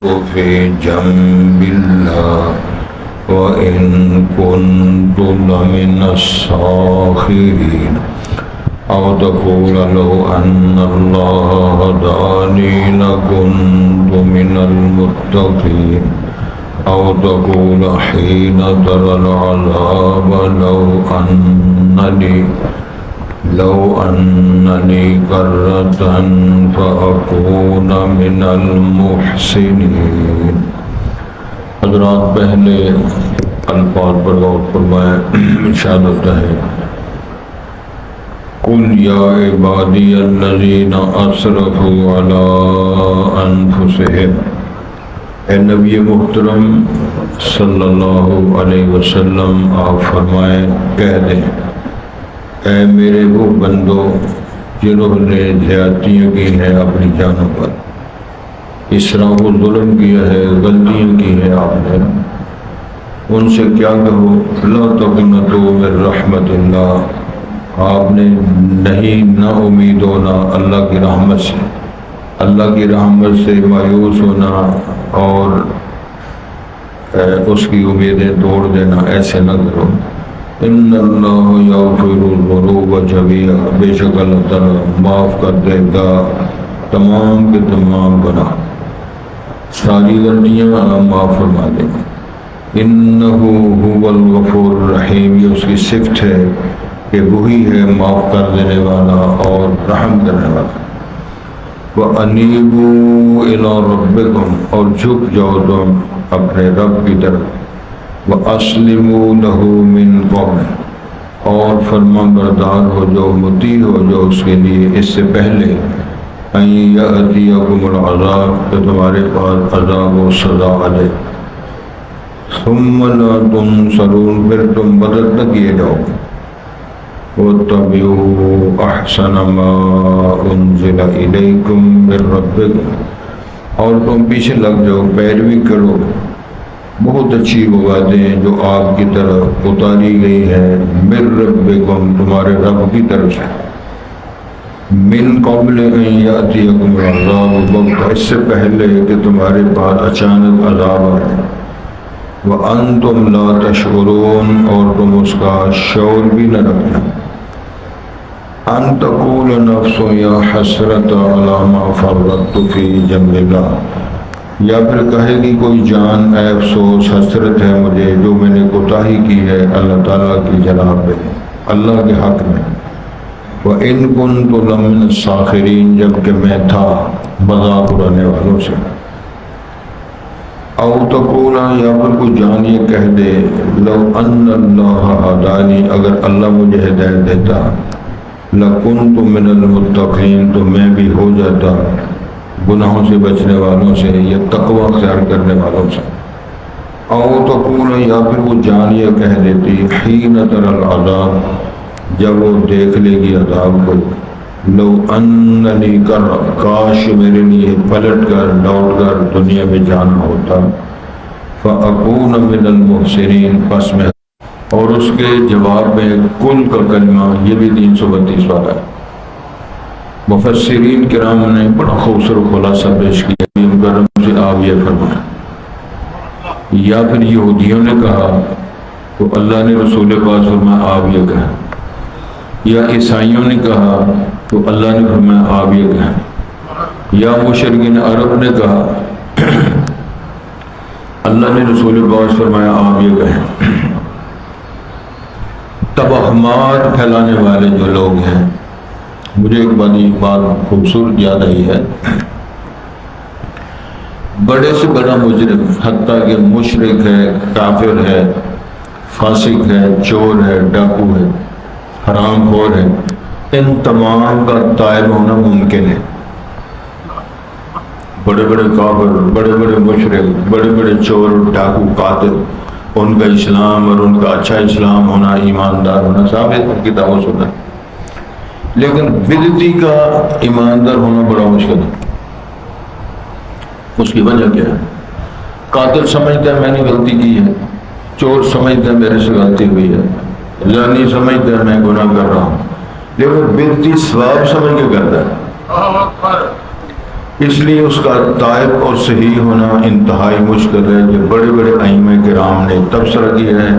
في جنب الله وإن كنت لمن الساخرين أو تقول لو أن الله هداني لكنت من المتقين أو تقول حين ترى العذاب لو أنني كرة فأكون من المحسنين. حضرات پہلے الفاظ پر غور فرمائیں. ارشاد ہوتا ہے قل یا عبادی الذین اسرفوا علی انفسهم. اے نبی محترم صلی اللہ علیہ وسلم آپ فرمائیں، کہہ دیں اے میرے وہ بندو جنہوں نے زیادتیاں کی ہیں اپنی جانوں پر، اسراف و ظلم کیا ہے، غلطیاں کی ہیں آپ نے، ان سے کیا کہو لا تقنطوا من رحمت اللہ. آپ نے نہیں نہ امید ہونا اللہ کی رحمت سے، اللہ کی رحمت سے مایوس ہونا اور اس کی امیدیں توڑ دینا، ایسے نہ کرو. ان اللہ یغفر الذنوب جميعا، بے شک اللہ تعالیٰ معاف کر دے گا تمام کے تمام گناہ، ساری غلطیاں معاف فرما دے گا. انہ هو الغفور الرحیم، یہ اس کی صفت ہے کہ وہی ہے معاف کر دینے والا اور رحم کرنے والا. وَأَنِيبُوا إِلَىٰ رَبِّكُمْ، اور جھک جاؤ تم اپنے رب کی طرف. وَأَسْلِمُوا لَهُ مِنْ قَبْلِ، اور فرما بردار ہو جو مطیع ہو جو اس کے لیے اس سے پہلے أَن يَأْتِيَكُمُ الْعَذَابُ، کہ تمہارے پاس عذاب و سزا آ جائے. ثُمَّ لَا تُنصَرُونَ، پھر تم مدد نہ کیے جاؤ. وَاتَّبِعُوا أَحْسَنَ مَا أُنزِلَ إِلَيْكُمْ مِنْ رَبِّكُمْ، اور تم پیچھے لگ جاؤ، پیروی کرو بہت اچھی وہ باتیں جو آپ کی طرف اتاری گئی ہیں من ربکم، تمہارے رب کی طرف سے. من قبل ان یأتیکم العذاب، وقت اس سے پہلے کہ تمہارے پاس اچانک عذاب آئے. وانتم لا تشعرون، اور تم اس کا شعور بھی نہ رکھنا. ان تقول نفس یا حسرت علی ما فرطت فی جنب اللہ، یا پھر کہے گی کوئی جان اے افسوس حسرت ہے مجھے جو میں نے کوتاہی کی ہے اللہ تعالیٰ کی جناب میں، اللہ کے حق میں. وَإِن كُنتُ لَمِنَ السَّاخِرِينَ، جبکہ میں تھا مذاق اڑانے والوں سے. او تقولا، یا پھر کوئی جان یہ کہہ دے لو ان اللہ ہدانی، اگر اللہ مجھے ہدایت دیتا لَكُنْتُ مِنَ الْمُتَّقِينَ، تو میں بھی ہو جاتا گناہوں سے بچنے والوں سے یا تقوی اختیار کرنے والوں سے. او تقولا، یا پھر وہ جان یہ کہہ دیتی حین تری العذاب، جب وہ دیکھ لے گی عذاب کو، لو اننی کر، کاش میرے لیے پلٹ کر لوٹ کر دنیا میں جانا ہوتا. فاکون من المحسنین، پس میں. اور اس کے جواب میں کل کا کلمہ یہ بھی 332 والا ہے. مفسرین کرام نے بڑا خوبصورت خلاصہ پیش کیا. ان کا رب سے آپ یہ فرمایا، یا پھر یہودیوں نے کہا تو اللہ نے رسول پاک فرمایا آپ یہ کہیں، یا عیسائیوں نے کہا تو اللہ نے فرمایا آپ یہ کہیں، یا مشرکین عرب نے کہا اللہ نے رسول پاک فرمایا آپ یہ کہیں. توہمات پھیلانے والے جو لوگ ہیں، مجھے ایک بات خوبصورت یاد آئی ہے. بڑے سے بڑا مجرم، حتیٰ کہ مشرک ہے، کافر ہے، فاسق ہے، چور ہے، ڈاکو ہے، حرام خور ہے، ان تمام کا طائب ہونا ممکن ہے. بڑے بڑے کافر، بڑے بڑے مشرک، بڑے بڑے چور، ڈاکو، قاتل، ان کا اسلام اور ان کا اچھا اسلام ہونا، ایماندار ہونا ثابت کتابوں سے ہوتا ہے. لیکن بدعتی کا ایماندار ہونا بڑا مشکل ہے. اس کی وجہ کیا ہے؟ قاتل سمجھتا ہے میں نے غلطی کی ہے، چور سمجھتا ہے میرے سے غلطی ہوئی ہے، زانی سمجھتا ہے میں گناہ کر رہا ہوں، لیکن بدعتی ثواب سمجھ کے کرتا ہے. اس لیے اس کا طائب اور صحیح ہونا انتہائی مشکل ہے۔ جو بڑے بڑے ائمہ کرام نے تبصرہ کیا ہے،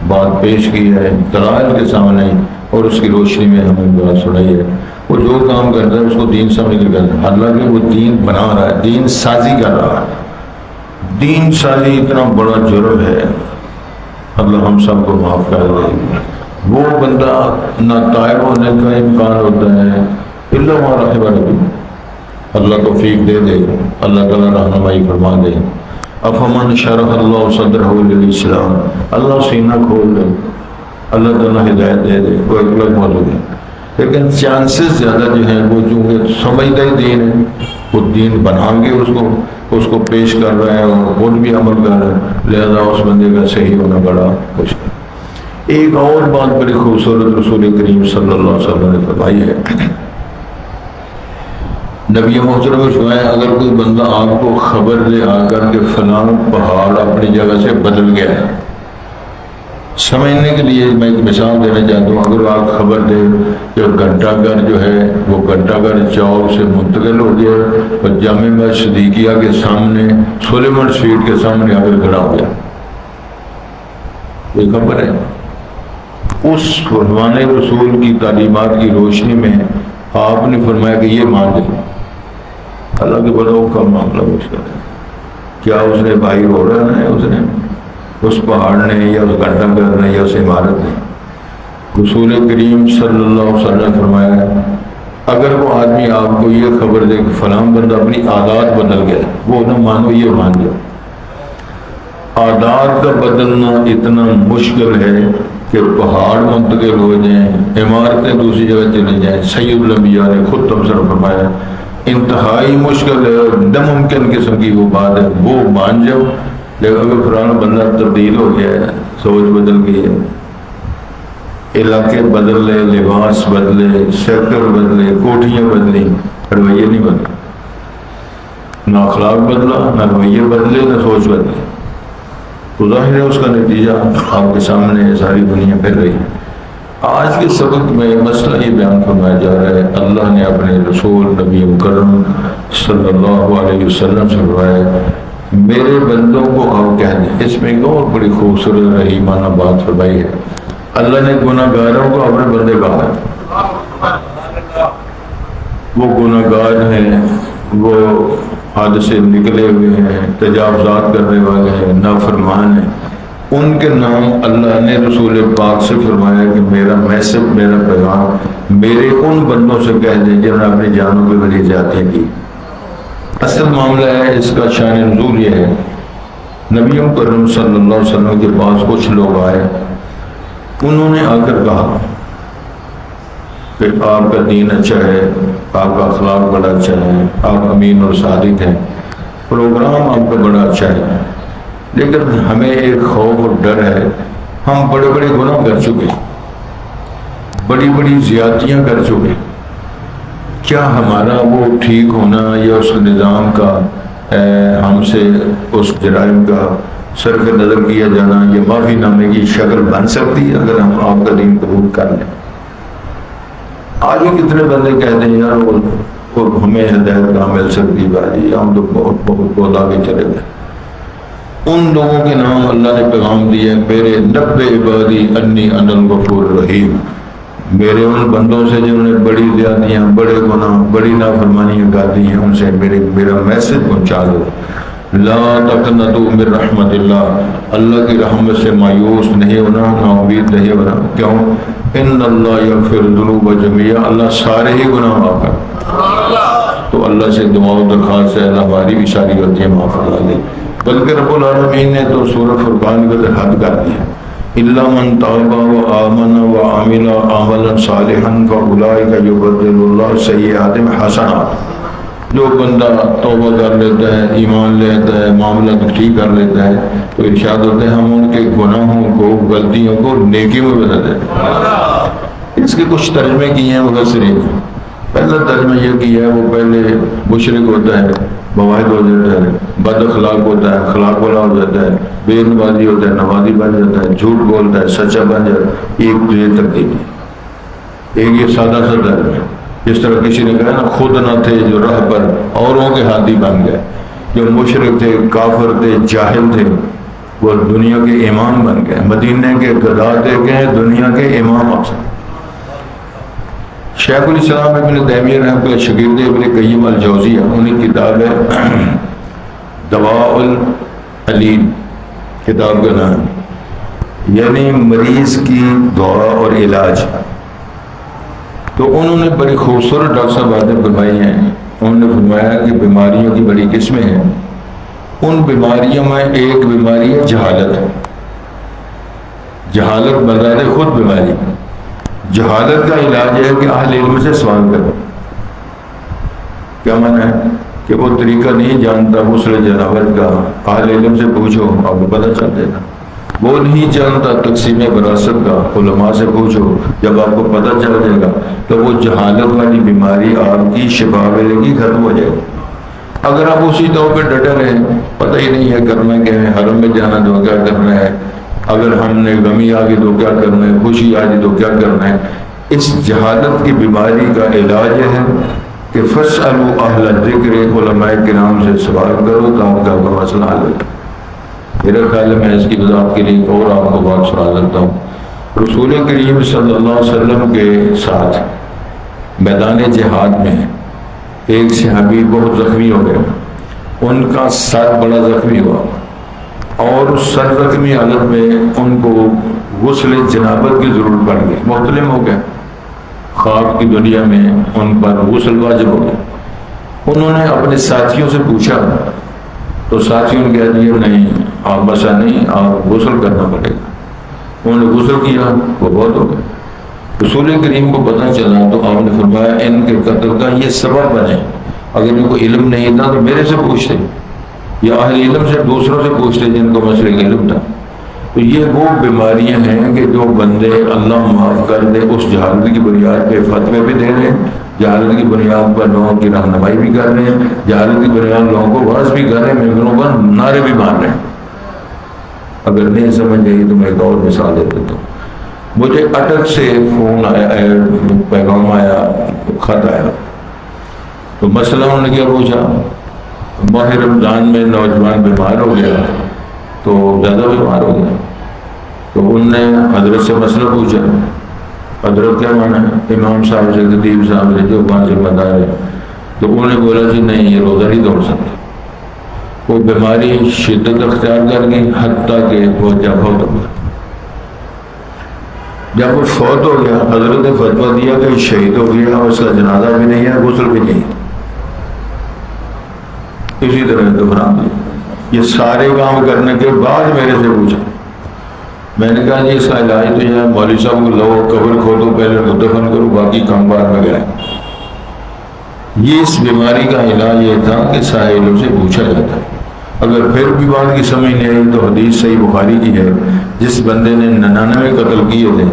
بات پیش کی ہے دلائل کے سامنے، اور اس کی روشنی میں ہمیں بات سنائی ہے۔ وہ جو کام کرتا ہے اس کو دین سمجھ کے کرتا ہے، حالانکہ وہ دین بنا رہا ہے، دین سازی کر رہا ہے۔ دین سازی اتنا بڑا جرم ہے، اللہ ہم سب کو معاف کر دے۔ وہ بندہ نہ طائب ہونے کا امکان ہوتا ہے الا ما رحم ربی، اللہ توفیق دے دے، اللہ تعالیٰ رہنمائی فرما دے۔ افمن شرح اللہ صدرہ للاسلام، اللہ سینہ کھول دے، اللہ تعالیٰ ہدایت دے دے، وہ ایک الگ موضوع ہے۔ لیکن چانسز زیادہ جو ہیں وہ چونکہ سمجھتا ہی دین ہے، وہ دین بنا کے اس کو پیش کر رہے ہیں اور خود بھی عمل کر رہے ہیں، لہذا اس بندے کا صحیح ہونا بڑا مشکل۔ ایک اور بات بڑی خوبصورت رسول کریم صلی اللہ علیہ وسلم نے فرمائی ہے، نبی محترم نے فرمایا اگر کوئی بندہ آپ کو خبر دے آ کر کہ فلاں پہاڑ اپنی جگہ سے بدل گیا ہے، سمجھنے کے لیے میں ایک مثال دینا چاہتا ہوں۔ اگر آپ خبر دے کہ گھنٹہ گھر جو ہے وہ گھنٹہ گھر چوک سے منتقل ہو گیا اور جامع مسجد صدیقیہ کے سامنے سلیمان اسٹریٹ کے سامنے آ کر کھڑا ہو گیا، یہ خبر ہے۔ اس فرمان رسول کی تعلیمات کی روشنی میں آپ نے فرمایا کہ یہ مان لے، اللہ کے بڑوں کا معاملہ مشکل ہے۔ کیا اس نے بھائی روڑا ہے، اس نے اس پہاڑ نے یا اس گھنٹہ گھر نے یا اس عمارت نے؟ رسول کریم صلی اللہ علیہ وسلم نے فرمایا اگر وہ آدمی آپ کو یہ خبر دے کہ فلاں بندہ اپنی عادات بدل گیا، وہ نہ مانو، یہ مان جاؤ۔ عادات کا بدلنا اتنا مشکل ہے کہ پہاڑ منتقل ہو جائیں، عمارتیں دوسری جگہ چلے جائیں، سید الانبیاء نے خود تبصرہ فرمایا انتہائی مشکل ہے، ناممکن قسم کی وہ بات ہے، وہ مان جاؤ۔ لیکن اگر فلانا بندہ تبدیل ہو گیا ہے، سوچ بدل گئی ہے، علاقے بدل لے، لباس بدلے، سیکٹر بدلے، کوٹھیاں بدلی، رویے نہیں بدلے، نہ اخلاق بدلا، نہ رویے بدلے، نہ سوچ بدلے، تو ظاہر ہے اس کا نتیجہ آپ کے سامنے ساری دنیا پھر رہی ہے۔ آج کے سبق میں مسئلہ یہ بیان فرمایا جا رہا ہے، اللہ نے اپنے رسول نبی مکرم صلی اللہ علیہ وسلم سے فرمایا میرے بندوں کو آپ کہہ دیں۔ اس میں ایک اور بڑی خوبصورت رحیمانہ بات فرمائی ہے، اللہ نے گناہ گاروں کو اپنے بندے کہا ہے، وہ گناہ گار ہیں، وہ حد سے نکلے ہوئے ہیں، تجاوزات کرنے والے ہیں، نافرمان ہیں، ان کے نام اللہ نے رسول پاک سے فرمایا کہ میرا میسج، میرا پیغام میرے ان بندوں سے کہہ دیں جنہوں نے اپنی جانوں کے ذریعے زیادتیاں کی۔ اصل معاملہ ہے، اس کا شان نزول یہ ہے، نبی کریم صلی اللہ علیہ وسلم کے پاس کچھ لوگ آئے، انہوں نے آ کر کہا کہ آپ کا دین اچھا ہے، آپ کا اخلاق بڑا اچھا ہے، آپ امین اور صادق ہیں، پروگرام آپ کا بڑا اچھا ہے، لیکن ہمیں ایک خوف اور ڈر ہے، ہم بڑے بڑے گناہ کر چکے، بڑی بڑی زیادتیاں کر چکے، کیا ہمارا وہ ٹھیک ہونا یا اس نظام کا ہم سے اس جرائم کا صرف نظر کیا جانا یہ معافی نامے کی شکل بن سکتی ہے اگر ہم آپ کا دین قبول کر لیں؟ آگے کتنے بندے کہتے ہیں یار وہ ہمیں ہدایت کہاں مل سکتی بھائی، ہم تو بہت آگے چلے گئے۔ ان لوگوں کے نام اللہ نے پیغام دیے، میرے نبئ عبادی انی انا الغفور الرحیم، میرے ان بندوں سے جنہوں نے بڑی زیادتیاں، بڑے گناہ، بڑی نافرمانیاں کر دی ہیں، ان سے میرا میسج پہنچا دو، لا تقنطوا من رحمت اللہ، اللہ کی رحمت سے مایوس نہیں ہونا، نا امید نہیں ہونا۔ کیوں؟ ان اللہ یغفر الذنوب جميعا، اللہ سارے ہی گناہ معاف کرتا۔ تو اللہ سے دعا و درخواست ہے اللہ ہماری بھی ساری غلطیاں معاف فرما دے۔ بلکہ رب العالمین نے تو سورہ فرقان کا حد کر دیا، الا من تاب وآمن وعمل عملا صالحا فاولئک یبدل اللہ سیئاتہم حسنات۔ جو بندہ توبہ کر لیتا ہے، ایمان لیتا ہے، معاملہ ٹھیک کر لیتا ہے، تو ارشاد ہوتا ہے ہم ان کے گناہوں کو، غلطیوں کو نیکی میں بدل دیتے ہیں۔ اس کے کچھ ترجمے کیے ہیں مفسرین۔ پہلا ترجمہ یہ کیا ہے، وہ پہلے مشرک ہوتا ہے، مواحد ہو جاتا ہے، بد اخلاق ہوتا ہے، اخلاق والا ہو جاتا ہے، بے نمازی ہوتا ہے، نمازی بن جاتا ہے، جھوٹ بولتا ہے، سچا بن جاتا ہے۔ ایک تو یہ تبدیلی، ایک یہ سادہ سا ترجمہ۔ جس طرح کسی نے کہا نا خود نہ تھے جو راہ پر اوروں کے ہاتھی بن گئے، جو مشرک تھے، کافر تھے، جاہل تھے، وہ دنیا کے امام بن گئے، مدینے کے گدا دے گئے دنیا کے امام افسر۔ شیخ الاسلام ابن تیمیہ رحمۃ اللہ شاگرد ابن قیم الجوزیہ، انہیں کتاب ہے دواء العلیل، کتاب کا نام یعنی مریض کی دعا اور علاج۔ تو انہوں نے بڑی خوبصورت ڈاکٹر صاحب باتیں فرمائی ہیں۔ انہوں نے فرمایا کہ بیماریوں کی بڑی قسمیں ہیں، ان بیماریوں میں ایک بیماری ہے جہالت۔ جہالت بظاہر خود بیماری، جہالت کا علاج ہے کہ اہل علم سے سوال کرو۔ کیا معنی ہے کہ وہ طریقہ نہیں جانتا غسل جنابت کا، اہل علم سے پوچھو، آپ کو پتہ چل جائے گا۔ وہ نہیں جانتا تقسیم وراثت کا، علماء سے پوچھو، جب آپ کو پتہ چل جائے گا تو وہ جہالت والی بیماری آپ کی شفا ملے گی، ختم ہو جائے گی۔ اگر آپ اسی طور پہ ڈٹے رہے، پتہ ہی نہیں ہے کرنا کیا ہے، حرم میں جانا تو کیا کرنا ہے، اگر ہم نے غمی آ گئی تو کیا کرنا ہے، خوشی آ گئی تو کیا کرنا ہے، اس جہالت کی بیماری کا علاج ہے کہ فاسألوا اہل الذکر، علماء کرام سے سوال کرو تو آپ کا مسئلہ حل ہوگا۔ میرے خیال میں اس کی وضاحت کے لیے اور آپ کو بات سنا دیتا ہوں۔ رسول کریم صلی اللہ علیہ وسلم کے ساتھ میدان جہاد میں ایک صحابی بہت زخمی ہو گئے، ان کا سر بڑا زخمی ہوا، اور سر زخمی حالت میں ان کو غسل جنابت کی ضرورت پڑ گئی، محتلم ہو گئے، خواب کی دنیا میں ان پر غسل واجب ہو گیا۔ انہوں نے اپنے ساتھیوں سے پوچھا تو ساتھیوں نے کہہ دیا نہیں، آپ بسا نہیں، آپ غسل کرنا پڑے گا۔ انہوں نے غسل کیا، وہ بہت ہو گئے۔ رسول کریم کو پتہ چلا تو آپ نے فرمایا ان کے قتل کا یہ سبب بنے، اگر ان کو علم نہیں تھا تو میرے سے پوچھتے، یا اہل علم سے دوسروں سے پوچھتے جن کو مسئلے کا علم تھا۔ تو یہ وہ بیماریاں ہیں کہ جو بندے اللہ معاف کر دے اس جہالت کی بنیاد پہ فتوے بھی دے رہے ہیں، جہالت کی بنیاد پر لوگوں کی رہنمائی بھی کر رہے ہیں، جہالت کی بنیاد لوگوں کو واعظ بھی کر رہے ہیں، ممبروں پر نعرے بھی مار رہے ہیں۔ اگر نہیں سمجھ آئی تو میں ایک اور مثال دے دیتا ہوں۔ مجھے اٹک سے فون آیا، پیغام آیا، خط آیا، تو مسئلہ انہوں نے کیا پوچھا، ماہ رمضان میں نوجوان بیمار ہو گیا، تو زیادہ بیمار ہو گیا، تو انہوں نے حضرت سے مسئلہ پوچھا۔ حضرت کیا مانا ہے، امام صاحب سے، خطیب صاحب سے، جو پانچ ذمہ دار ہے، تو انہوں نے بولا جی نہیں، یہ روزہ نہیں توڑ سکتا۔ وہ بیماری شدت اختیار کر گئی حتیٰ کہ وہ جب فوت ہو گیا۔ جب وہ فوت ہو گیا، حضرت نے فتویٰ دیا کہ شہید ہو گیا، اس کا جنازہ بھی نہیں ہے، غسل بھی نہیں ہے، اسی طرح دفنان دیا۔ یہ سارے کام کرنے کے بعد میرے سے پوچھا، میں نے کہا جی اس کا علاج تو یہ ہے، مولوی صاحب کو لو، قبر کھودو، پہلے تو دفن کرو، باقی کام بعد میں کریں۔ یہ اس بیماری کا علاج یہ تھا کہ سائلوں سے پوچھا جاتا ہے۔ اگر پھر بھی بات کی سمجھ نہیں آئی تو حدیث صحیح بخاری کی ہے، جس بندے نے 99 قتل کیے تھے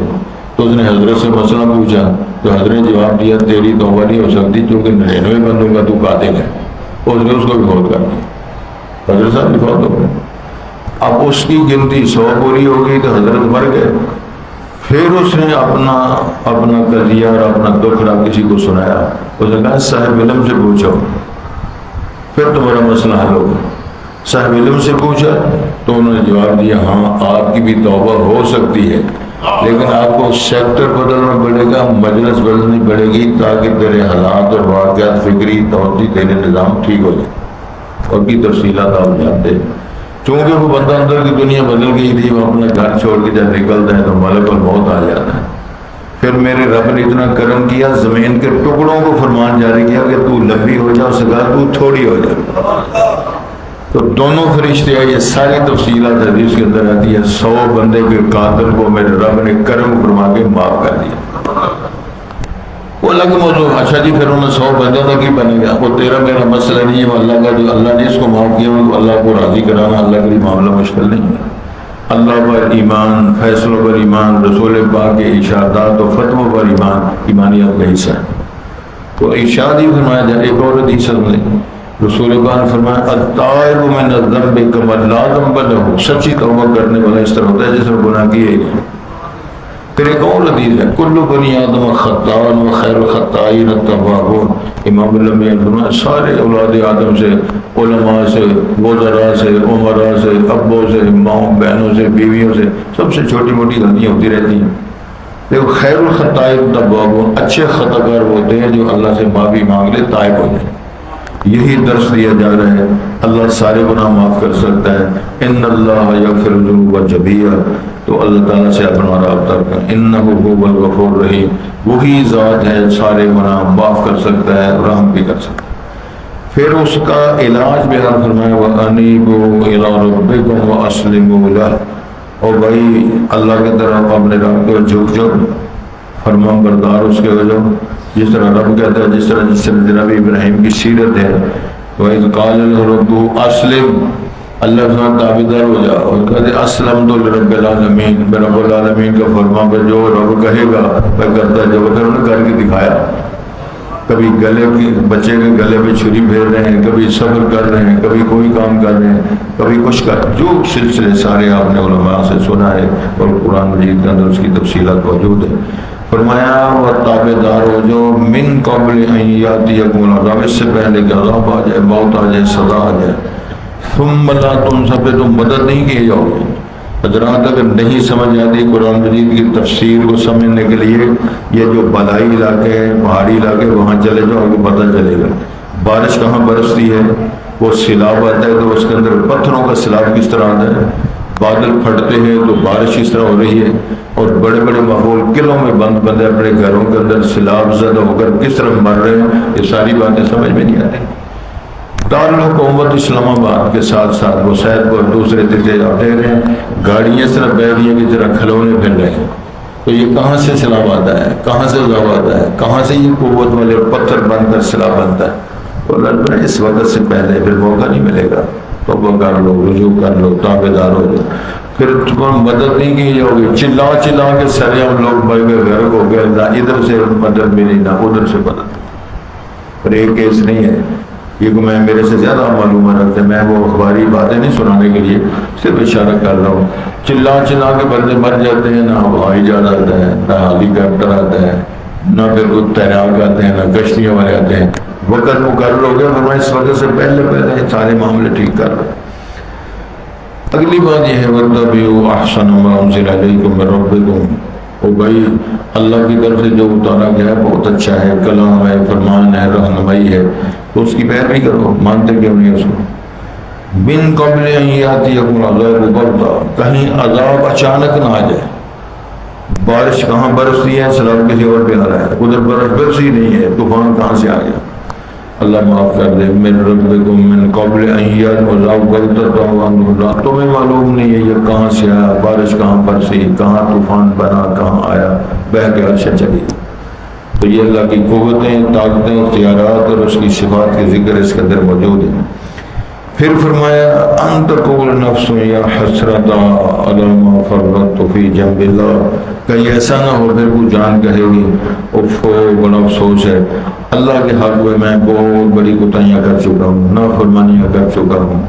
تو اس نے حضرت سے مسئلہ پوچھا تو حضرت نے جواب دیا تیری توبہ نہیں ہو سکتی کیونکہ 99 بندوں کا تو قاتل ہے، اس نے اس کو بھی فوت کر دیا، حضرت صاحب بھی فوت ہو گئے۔ اب اس کی گنتی 100 پوری ہو گئی تو حضرت مر گئے۔ پھر اس نے اپنا قضیہ اور اپنا دکھڑا کسی کو سنایا، اس نے کہا صاحب علم سے پوچھو پھر تمہارا مسئلہ حل ہوگا۔ صاحب علم سے پوچھا تو انہوں نے جواب دیا ہاں آپ کی بھی توبہ ہو سکتی ہے، لیکن آپ کو سیکٹر بدلنا پڑے گا، مجلس بدلنی پڑے گی تاکہ تیرے حالات اور واقعات، فکری توجہ، تیرے نظام ٹھیک ہو جائے، اور کی تفصیلات آپ جانتے ہیں۔ چونکہ وہ بندہ اندر کی دنیا بدل گئی تھی، وہ اپنا گھر چھوڑ کے جب نکلتا ہے تو ملک الموت آ جاتا ہے۔ پھر میرے رب نے اتنا کرم کیا، زمین کے ٹکڑوں کو فرمان جاری کیا کہ تو لمبی ہو جا، سکا تو تھوڑی ہو جا۔ تو دونوں فرشتے آئے، یہ ساری تفصیلات حدیث کے اندر آتی ہے۔ 100 بندے کے قاتل کو میرے رب نے کرم فرما کے معاف کر دیا۔ وہ الگ موضوع، اچھا جی پھر انہیں 100 بندوں کا کی بنے گا، وہ تیرا میرا مسئلہ نہیں ہے، وہ اللہ کا، جو اللہ نے اس کو معاف کیا وہ اللہ کو راضی کرانا اللہ کے لیے معاملہ مشکل نہیں ہے۔ اللہ پر ایمان، فیصلوں پر ایمان، رسول پاک کے ارشادات و فتووں پر ایمان ایمانیت کا حصہ ہے۔ تو ارشاد ہی فرمایا جائے، ایک اور حدیث میں رسول پاک نے فرمایا التائب من الذنب کمن لا ذنب له، سچی توبہ کرنے والا اس طرح ہوتا ہے جس نے گناہ کیے ہی نہیں۔ پھر ایک اور حدیث ہے کل بنی آدم خطاء و خیر الخطائین التوابون، امام الانبیاء فرمایا سارے اولاد آدم سے، علماء سے، وزراء سے، عمراء سے، ابوں سے، ماؤں بہنوں سے، بیویوں سے، سب سے چھوٹی موٹی غلطیاں ہوتی رہتی ہیں، دیکھو خیر الخطائین التوابون، اچھے خطا کار ہوتے ہیں جو اللہ سے معافی مانگ لے تائب ہو جائے۔ یہی درس دیا جا رہا ہے، اللہ سارے گناہ معاف کر سکتا ہے، ان اللہ یغفر الذنوب جميعا، تو اللہ تعالیٰ سے اپنا رابطہ کریں، انہ هو الغفور الرحیم، وہی ذات ہے سارے گناہ معاف کر سکتا ہے، رحم بھی کر سکتا ہے۔ پھر اس کا علاج بیان فرمایا وَأَنِيبُوا إِلَىٰ رَبِّكُمْ وَأَسْلِمُوا لَهُ، اور بھائی اللہ کی طرف اپنے رب کو جھک جاؤ، فرمان بردار اس کے ہو جاؤ، جس طرح رب کہتا ہے، جس طرح جناب ابراہیم کی سیرت ہے، وَإِذْ قَالَ لَهُ رَبُّهُ أَسْلِمْ، اللہ کے ساتھ تابعدار ہو جا، اور کہتے اسلمت لرب العالمین، میں رب العالمین کا فرمان پر جو رب کہے گا میں کرتا ہے، جو پھر انہوں نے کر کے دکھایا، کبھی گلے کی بچے کے گلے پہ چھری پھیر رہے ہیں، کبھی صبر کر رہے ہیں، کبھی کوئی کام کر رہے ہیں، کبھی کچھ کر، جو سلسلے سارے آپ نے علماء سے سنا ہے اور قرآن مجید کے اندر اس کی تفصیلات موجود ہے۔ فرمایا وہ تابعدار ہو جو من قبل ان یاتیکم العذاب، اس سے پہلے کہ عذاب آ جائے، موت آ جائے، سزا آ جائے، ثم لا تنصر، پہ تم مدد نہیں کیے جاؤ گے۔ حضرات اگر نہیں سمجھ آتی قرآن مجید کی تفسیر کو سمجھنے کے لیے، یہ جو بلائی علاقے ہیں، پہاڑی علاقے، وہاں چلے جاؤ آپ کو پتہ چلے گا بارش کہاں برستی ہے، وہ سیلاب آتا ہے تو اس کے اندر پتھروں کا سیلاب کس طرح آتا ہے، بادل پھٹتے ہیں تو بارش کس طرح ہو رہی ہے، اور بڑے بڑے ماحول قلعوں میں بند بندے اپنے گھروں کے اندر سیلاب زدہ ہو کر کس طرح مر رہے ہیں، یہ ساری باتیں سمجھ میں نہیں آتی۔ دارالحکومت اسلام آباد کے ساتھ ساتھ وہ سید کو دوسرے تیسرے آتے رہے ہیں، گاڑیاں اس طرح بہ رہی ہیں کہ طرح کھلونے پھر رہے ہیں، تو یہ کہاں سے سیلاب آتا ہے، کہاں سے عذاب آتا ہے، کہاں سے یہ قوت والے پتھر بن کر سیلاب بنتا ہے، تو اللہ نے اس وقت سے پہلے پھر موقع نہیں ملے گا، توبہ کر لو، رجوع کر لو، تابعدار ہو جاؤ، پھر تم مدد نہیں کی جاؤ گی، چلا چلا کے سارے ہم لوگ بھائی غرق ہو گئے، نہ ادھر سے مدد ملی نہ ادھر سے مدد، پر ایک کیس نہیں ہے، یہ کو میں میرے سے زیادہ معلومات رکھتے ہیں، میں وہ اخباری باتیں نہیں سنانے کے لیے صرف اشارہ کر رہا ہوں، چلا چلا کے بندے مر جاتے ہیں، نہ ہوائی جہاز آتا ہے، نہ ہیلی کاپٹر آتا ہے، نہ پھر کوئی تیراک آتے ہیں، نہ کشتیوں والے آتے ہیں، وقت مقرر ہو گیا، میں اس وقت سے پہلے پہلے سارے معاملے ٹھیک کر رہا ہوں۔ اگلی بات یہ ہے وَاتَّبِعُوا أَحْسَنَ مَا أُنزِلَ إِلَيْكُم مِّن رَّبِّكُم، او بھائی اللہ کی طرف سے جو اتارا گیا ہے بہت اچھا ہے، کلام ہے، فرمان ہے، رہنمائی ہے، تو اس کی پیروی کرو، مانتے کیوں نہیں اس کو؟ من قبل ان یاتیکم العذاب بغتہ، کہیں عذاب اچانک نہ آ جائے، بارش کہاں برستی ہے، سیلاب کسی اور پہ آ رہا ہے، ادھر بارش برسی نہیں ہے، طوفان کہاں سے آ گیا، اللہ معاف کر دے، من ربکم من قبل ان یاتیکم العذاب بغتہ وانتم لا، تمہیں معلوم نہیں ہے یہ کہاں سے آیا، بارش کہاں برسی، کہاں طوفان بنا، کہاں آیا، بہہ کے عرش چلی۔ تو یہ اللہ کی قوتیں، طاقتیں، اختیارات اور اس کی صفات کے ذکر اس کے اندر موجود ہیں۔ پھر فرمایا ان تقول نفس یا حسرت علی ما فرطت فی جنب اللہ، کہیں ایسا نہ ہو پھر وہ جان کہے گی اف بڑا افسوس ہے، اللہ کے حق میں بہت بڑی کوتاہیاں کر چکا ہوں، نافرمانیاں کر چکا ہوں۔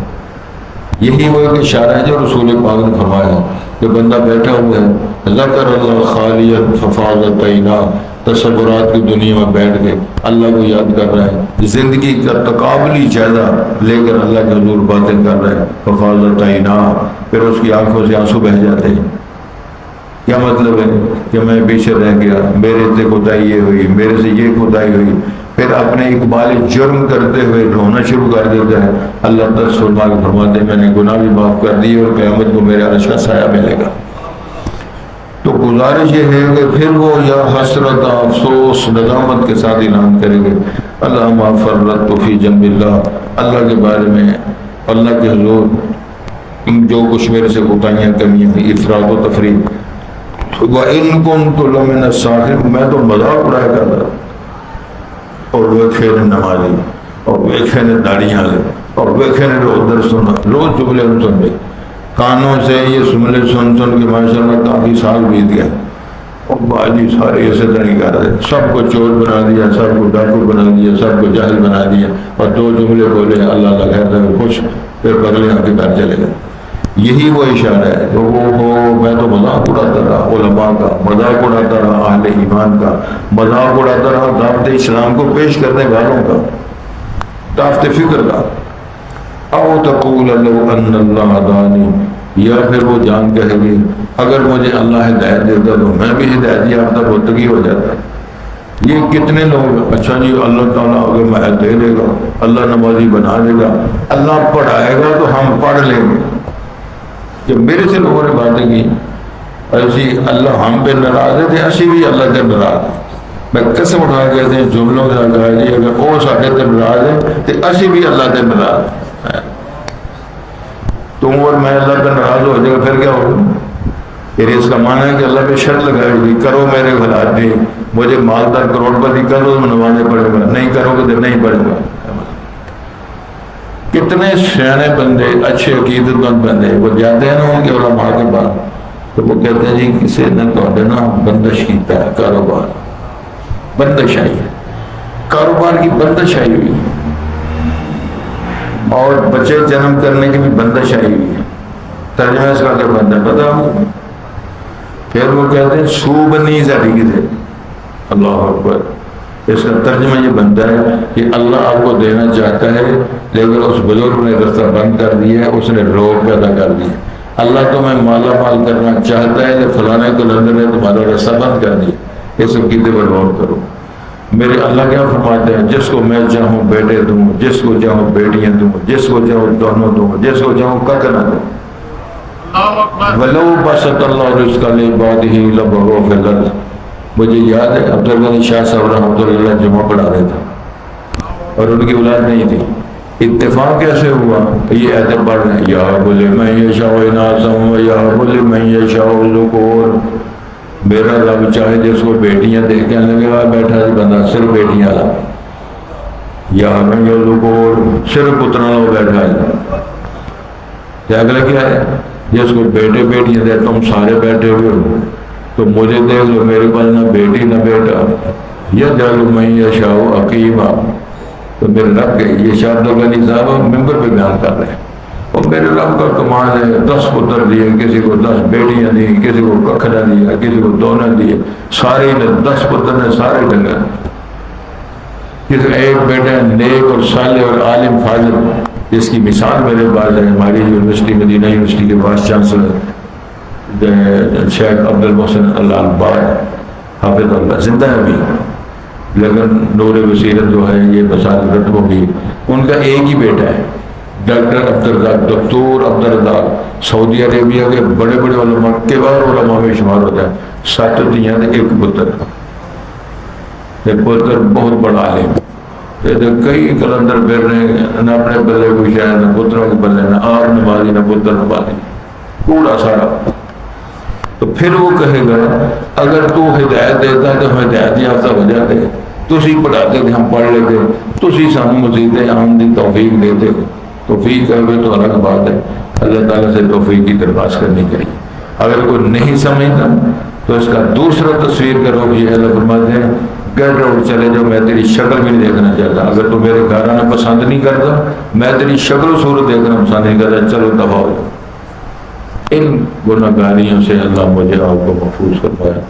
یہی وہ ایک اشارہ ہے جو رسول پاک نے فرمایا کہ بندہ بیٹھا ہوا ہے، ذکر اللہ خالیا ففاضت عینا، تصورات کی دنیا میں بیٹھ کے اللہ کو یاد کر رہا ہے، زندگی کا تقابلی جائزہ لے کر اللہ کے حضور باتیں کر رہے ہیں، ففاضت عینا، پھر اس کی آنکھوں سے آنسو بہہ جاتے ہیں۔ کیا مطلب ہے کہ میں پیچھے رہ گیا، میرے سے خدائی یہ ہوئی، میرے سے یہ خدائی ہوئی، پھر اپنے اقبال جرم کرتے ہوئے رونا شروع کر دیتا ہے، اللہ تعالیٰ فرما کے فرماتے ہیں میں نے گناہ بھی معاف کر دی اور قیامت کو میرے عرش کا سایہ ملے گا۔ تو گزارش یہ ہے کہ پھر وہ یا حسرت، افسوس، ندامت کے ساتھ اعلان کریں گے اللہ ما فرطت فی جنب اللہ، اللہ کے بارے میں اللہ کے حضور جو کچھ میرے سے کوتاہیاں کمیاں ہیں، افراط و تفریط، وَإِن كُنتُ لَمِنَ الصَّاغِرِينَ، میں تو مذاق اڑایا کرتا تھا، اور ویکھے نے نمازی، اور ویکھے نے داڑیاں لے، اور ویکھے نے روز در سنا، روز جملے سن لے، کانوں سے یہ جملے سن سن کے ماشاءاللہ کافی سال بیت گئے، اور باجی سارے ایسے طرح کر رہے، سب کو چور بنا دیا، سب کو ڈاکو بنا دیا، سب کو جاہل بنا دیا، اور دو جملے بولے اللہ اللہ خیر سے خوش، پھر بغلے آ کے گھر چلے گئے۔ یہی وہ اشارہ ہے تو وہ میں تو مذاق اڑاتا رہا علماء کا، مذاق اڑاتا رہا اہل ایمان کا، مذاق اڑاتا رہا دعوت اسلام کو پیش کرنے والوں کا، دعوت فکر کا۔ او تقول لو ان اللہ ہدانی، یا پھر وہ جان کہے گی اگر مجھے اللہ ہدایت دیتا تو میں بھی ہدایت یافتہ بندگی ہو جاتا۔ یہ کتنے لوگ، اچھا جی اللہ تعالیٰ اگر میں دے دے گا، اللہ نمازی بنا دے گا، اللہ پڑھائے گا تو ہم پڑھ لیں گے۔ جب میرے سے لوگوں نے باتیں کی ایسی، اللہ ہم پہ ناراض ہے تو اسی بھی اللہ سے ناراض ہے۔ میں قسم اٹھا کے کہتے ہیں جملوں کے ساتھ کہا جی اگر وہ ساڈے سے ناراض ہے تو اسی بھی اللہ سے ناراض ہے۔ تم اور میں اللہ پہ ناراض ہو جائے گا پھر کیا ہوگا؟ پھر اس کا معنی ہے کہ اللہ پہ شرط لگائے گی کرو میرے خلاف بھی، مجھے مالدار کروڑپتی کر دو نمازیں پڑھے گا، نہیں کرو گے تو نہیں پڑھے گا۔ کتنے سیانے بندے، اچھے عقیدت مند بندے وہ جاتے ہیں نا ان کے علماء کے بعد تو وہ کہتے ہیں جی کسی نے تو نا بندش کیتا ہے، کاروبار بندش آئی ہے، کاروبار کی بندش آئی ہوئی ہے، اور بچے جنم کرنے کی بھی بندش آئی ہوئی ہے۔ ترجمہ اس کا کیا بنتا ہے پتا ہو؟ پھر وہ کہتے ہیں سوب نہیں ساری کسی، اللہ اکبر۔ اس کا ترجمہ یہ بنتا ہے کہ اللہ آپ کو دینا چاہتا ہے لیکن اس بزرگ نے رستہ بند کر دیا ہے، اس نے روک پیدا کر دی۔ اللہ تمہیں مالا مال کرنا چاہتا ہے کہ فلانے کلندر نے تمہارا رستہ بند کر دیا، اس عقیدے پر غور کرو۔ میرے اللہ کیا فرماتے ہیں؟ جس کو میں چاہوں بیٹے دوں، جس کو چاہوں بیٹیاں دوں، جس کو چاہوں دونوں دوں، جس کو چاہوں کک نہ دوں۔ وَلَوْ بَسَطَ اللَّهُ رِزْقَ لِعِبَادِهِ لَبَغَوْا فِي الْأَرْضِ۔ مجھے یاد ہے عبدالغنی شاہ صاحب رحمۃ اللہ جمعہ پڑھا رہے تھے اور ان کی اولاد نہیں تھی۔ اتفاق کیسے ہوا؟ یہ ایتیں پڑھ رہے ہیں یَهَبُ لِمَن يَشَاءُ إِنَاثًا وَيَهَبُ لِمَن يَشَاءُ الذُّكُورَ۔ میرا رب چاہے جس کو بیٹیاں دے کے لگے گا بیٹھا جی بندہ صرف بیٹیاں لا، یا میں یہ الذُّكُورَ صرف پترا لو بیٹھا ہے۔ اگلا کیا ہے؟ جس کو بیٹے بیٹیاں دے، تم سارے بیٹھے ہوئے ہو تو مجھے دیکھ لو میرے پاس نہ بیٹی نہ بیٹا۔ یجعل من یشاء عقیما، تو میرے رب کے یہ شاہ عبدالغنی صاحب ممبر پہ بیان کر رہے ہیں، اور میرے رب کا کمال ہے 10 پتر دیے، کسی کو 10 بیٹیاں دی، کسی کو ککھ نہ دیا، کسی کو دونوں دیے، سارے نے 10 پتر نے سارے ڈنگر، کسی ایک بیٹا نیک اور صالح اور عالم فاضل۔ اس کی مثال میرے پاس ہے، ہماری یونیورسٹی مدینہ یونیورسٹی کے وائس چانسلر شیخ عبد المحسن اللہ البار حافظ اللہ زندہ ہے ابھی، لیکن نور بصیرت جو ہے یہ بصارت ہو گئی۔ ان کا ایک ہی بیٹا ہے ڈاکٹر عبدالرزاق، دکتور عبدالرزاق، سعودی عربیہ کے بڑے بڑے علماء کبار علماء میں شمار ہوتا ہے۔ 7 دیاں ایک پتر، یہ پتر بہت بڑا عالم، کئی کلندر پھر رہے ہیں، نہ اپنے بلے کوئی شاید، نہ پتروں کے بلے، نہ آپ نمازی نہ پتر نمازی، کوڑا سارا۔ تو پھر وہ کہے گا اگر تو ہدایت دیتا تو ہم ہدایت یافتہ ہو جاتے، تسی پڑھاتے کہ ہم پڑھ لیتے، تسی سانو مزید آمدی توفیق دیتے۔ توفیق کہے تو الگ بات ہے، اللہ تعالیٰ سے توفیق کی درخواست کرنی چاہیے۔ اگر کوئی نہیں سمجھتا تو اس کا دوسرا تصویر کا رخ یہ اللہ فرماتے ہیں گھر روڈ چلے جاؤ، میں تیری شکل بھی نہیں دیکھنا چاہتا۔ اگر تو میرے گھرانا پسند نہیں کرتا، میں تیری شکل و صورت دیکھنا پسند نہیں کرتا، چلو دفاع ہو جاؤ۔ ان گناہگاریوں سے اللہ مجھے آپ کو محفوظ فرمایا۔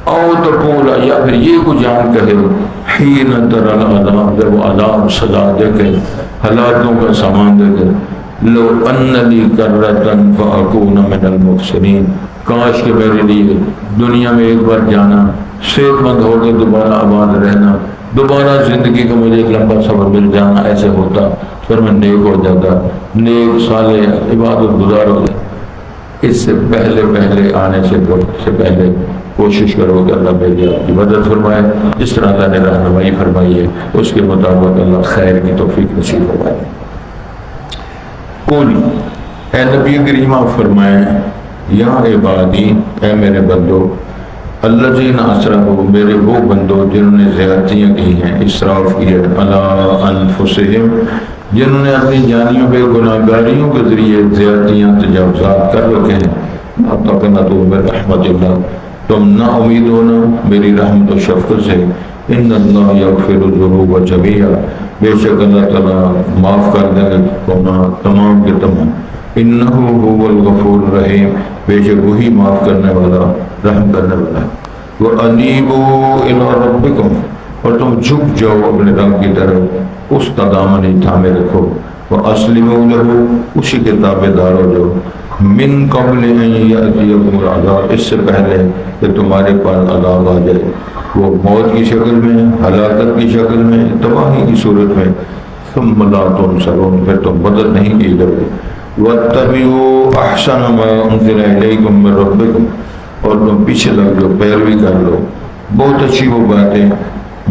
او تقول، یا پھر یہ کو جان کہے حین تر العذاب، جب وہ عذاب سزا دیکھے، ہلاکتوں کا سامان دیکھے، لو ان لی کرۃ فاکون من المحسنین، کاش کہ میرے لیے دنیا میں ایک بار جانا، صحت مند ہو کے دوبارہ آباد رہنا، دوبارہ زندگی کا مجھے لمبا سفر مل جانا، ایسے ہوتا پھر میں نیک ہو جاتا، نیک صالح عبادت گزار ہو جاتا۔ اس سے پہلے آنے سے پہلے کوشش کرو کہ اللہ میری آپ کی مدد فرمائے، جس طرح اللہ نے رہنمائی فرمائی ہے اس کے مطابق اللہ خیر کی توفیق نصیب فرمائے۔ قل، اے نبی کریم آپ فرمائیں، یا عبادی، اے میرے بندو، الذین اسرفوا، میرے وہ بندو جنہوں نے زیادتیاں کی ہیں، اسراف کیا علی انفسہم، جنہوں نے اپنی جانیوں پہ گناہگاریوں کے ذریعے زیادتیاں تجاوزات کر رکھے ہیں، اب تک نہ تو میں رحمت اللہ، تم نہ امید ہونا میری رحمت و شفقت سے، ان اللہ یغفر الذنوب جميعا، بے شک اللہ تعالیٰ معاف کر دیں گے گناہ تمام کے تمام، انہو هو الغفور الرحیم، بے شک وہی معاف کرنے والا رحم کرنے والا ہے۔ وَأَنِيبُوا إِلَىٰ رَبِّكُمْ، اور تم جھک جاؤ اپنے رب کی طرف، اس کا دامن ہی تھامے رکھو۔ وَأَسْلِمُوا لَهُ، اسی کے تابعدار ہو جاؤ۔ مِن قَبْلِ أَن يَأْتِيَكُمُ الْعَذَابُ، اس سے پہلے کہ تمہارے پاس عذاب آ جائے، وہ موت کی شکل میں، ہلاکت کی شکل میں، تباہی کی صورت میں۔ ثُمَّ لَا تُنصَرُونَ، پھر تم مدد نہیں کی جاؤ گے۔ وَاتَّبِعُوا أَحْسَنَ مَا أُنزِلَ إِلَيْكُم مِّن رَّبِّكُم، اور تم پیچھے لگ جاؤ، پیروی کر لو بہت اچھی وہ باتیں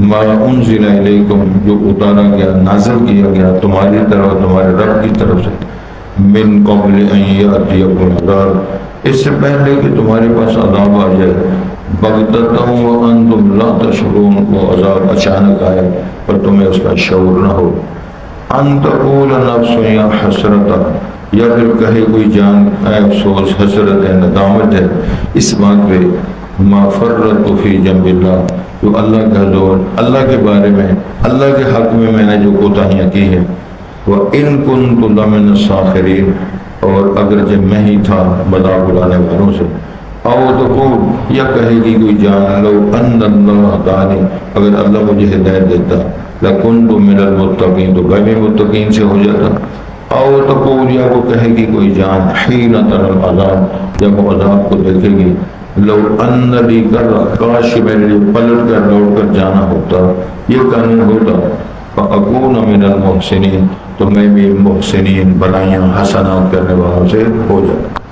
ما انزل الیکم، جو اتارا گیا، نازل کیا گیا تمہاری طرف، تمہارے رب کی طرف سے، من قبل ان یاتیکم العذاب، اس سے پہلے کہ تمہارے پاس عذاب آ جائے، بغتۃ وانتم لا تشعرون، وہ عذاب اچانک آئے اور تمہیں اس کا شعور نہ ہو۔ ان تقول نفس یا حسرتا، یا پھر کہے کوئی جان اے افسوس، حسرت ہے، ندامت ہے اس بات پہ، ما فرط فی جنب اللہ، جو اللہ کا حضور، اللہ کے بارے میں، اللہ کے حق میں نے جو کوتاہیاں کی ہیں۔ وَإِن كُنتُ لَمِنَ السَّاخِرِينَ، اور اگرچہ میں ہی تھا مذاق اڑانے والوں سے۔ او تقول، یا کہے گی کوئی جان، لو ان اللہ ہدانی، اگر اللہ مجھے ہدایت دیتا، لَكُنْتُ مِنَ الْمُتَّقِينَ، تو میں بھی متقین سے ہو جاتا۔ او تقول، یا وہ کہے گی کوئی جان، حین تری العذاب، جب وہ عذاب کو دیکھے گی، لو ان لی کرہ، کاش میرے لیے پلٹ کر لوٹ کر جانا ہوتا، یہ قانون ہوتا، فاکون من المحسنین، تو میں بھی محسنین، بلائیاں حسنات کرنے والوں سے ہو جاتا۔